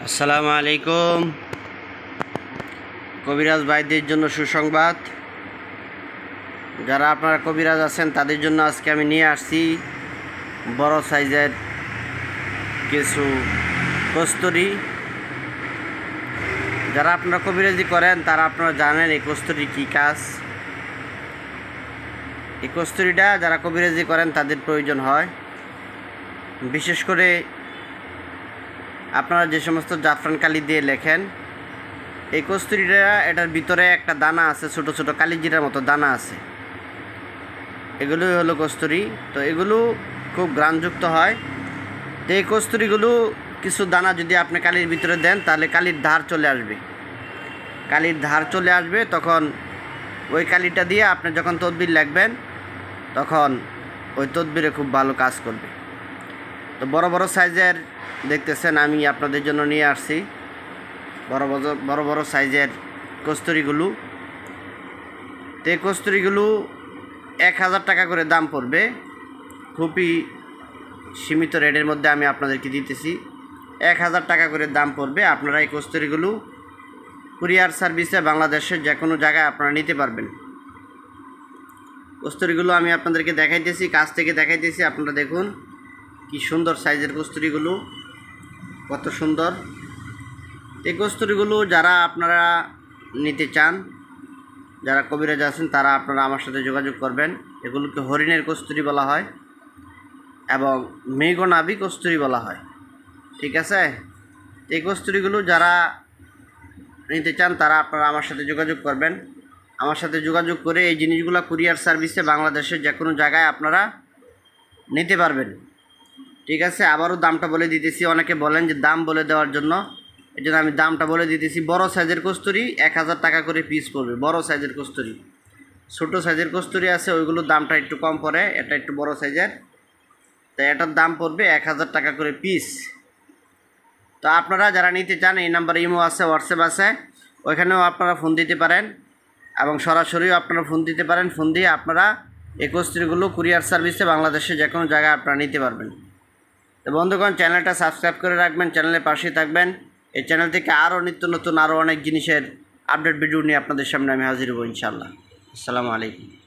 আসসালামু আলাইকুম। কবিরাজ ভাইদের জন্য সুসংবাদ। যারা আপনারা কবিরাজ আছেন তাদের জন্য আজকে আমি নিয়ে আসছি বড় সাইজের কিছু কস্তুরী। যারা আপনারা কবিরাজি করেন তারা আপনারা জানেন এই কস্তুরী কী কাজ। এই কস্তুরীটা যারা কবিরাজি করেন তাদের প্রয়োজন হয়। বিশেষ করে আপনারা যে সমস্ত জাফরান কালি দিয়ে লেখেন, এই কস্তুরীটা এটার ভিতরে একটা দানা আছে, ছোট ছোট কালিজিরার মতো দানা আছে। এগুলোই হলো কস্তুরী। তো এগুলো খুব ঘ্রাণযুক্ত হয়। তো এই কস্তুরীগুলো কিছু দানা যদি আপনি কালির ভিতরে দেন তাহলে কালির ধার চলে আসবে। কালির ধার চলে আসবে, তখন ওই কালিটা দিয়ে আপনি যখন তদবির লিখবেন তখন ওই তদবিরে খুব ভালো কাজ করবে। তো বড় বড় সাইজের দেখতেছেন আমি আপনাদের জন্য নিয়ে আসছি বড় বড় সাইজের কস্তুরীগুলো। তো এই কস্তুরীগুলো 1000 টাকা করে দাম পড়বে। খুবই সীমিত রেটের মধ্যে আমি আপনাদেরকে দিতেছি। 1000 টাকা করে দাম পড়বে। আপনারা এই কস্তুরীগুলো কুরিয়ার সার্ভিসে বাংলাদেশের যে কোনো জায়গায় আপনারা নিতে পারবেন। কস্তুরীগুলো আমি আপনাদেরকে দেখাইতেছি, কাছ থেকে দেখাইতেছি। আপনারা দেখুন কি সুন্দর সাইজের কস্তুরীগুলো, কত সুন্দর। এই কস্তুরীগুলো যারা আপনারা নিতে চান, যারা কবিরাজ আছেন তারা আপনারা আমার সাথে যোগাযোগ করবেন। এগুলোকে হরিণের কস্তুরী বলা হয় এবং মৃগনাভি কস্তুরী বলা হয়, ঠিক আছে। এই কস্তুরীগুলো যারা নিতে চান তারা আপনারা আমার সাথে যোগাযোগ করবেন। আমার সাথে যোগাযোগ করে এই জিনিসগুলো কুরিয়ার সার্ভিসে বাংলাদেশের যে কোনো জায়গায় আপনারা নিতে পারবেন, ঠিক আছে। আবারও দামটা বলে দিতেছি। অনেকে বলেন যে দাম বলে দেওয়ার জন্য, এই জন্য আমি দামটা বলে দিতেছি। বড় সাইজের কস্তুরী 1000 টাকা করে পিস পড়বে। বড় সাইজের কস্তুরী, ছোটো সাইজের কস্তুরী আছে ওইগুলোর দামটা একটু কম পড়ে, এটা একটু বড় সাইজের। তো এটার দাম পড়বে 1000 টাকা করে পিস। তো আপনারা যারা নিতে চান এই নাম্বারে ইমো আছে, হোয়াটসঅ্যাপ আছে, ওইখানেও আপনারা ফোন দিতে পারেন এবং সরাসরিও আপনারা ফোন দিতে পারেন। ফোন দিয়ে আপনারা এই কস্তুরীগুলো কুরিয়ার সার্ভিসে বাংলাদেশে যে কোনো জায়গায় আপনারা নিতে পারবেন। তো বন্ধুগণ, চ্যানেলটা সাবস্ক্রাইব করে রাখবেন, চ্যানেলের পাশেই থাকবেন। এই চ্যানেল থেকে আরও নিত্য নতুন আরও অনেক জিনিসের আপডেট ভিডিও নিয়ে আপনাদের সামনে আমি হাজির হব ইনশাআল্লাহ। আসসালামু আলাইকুম।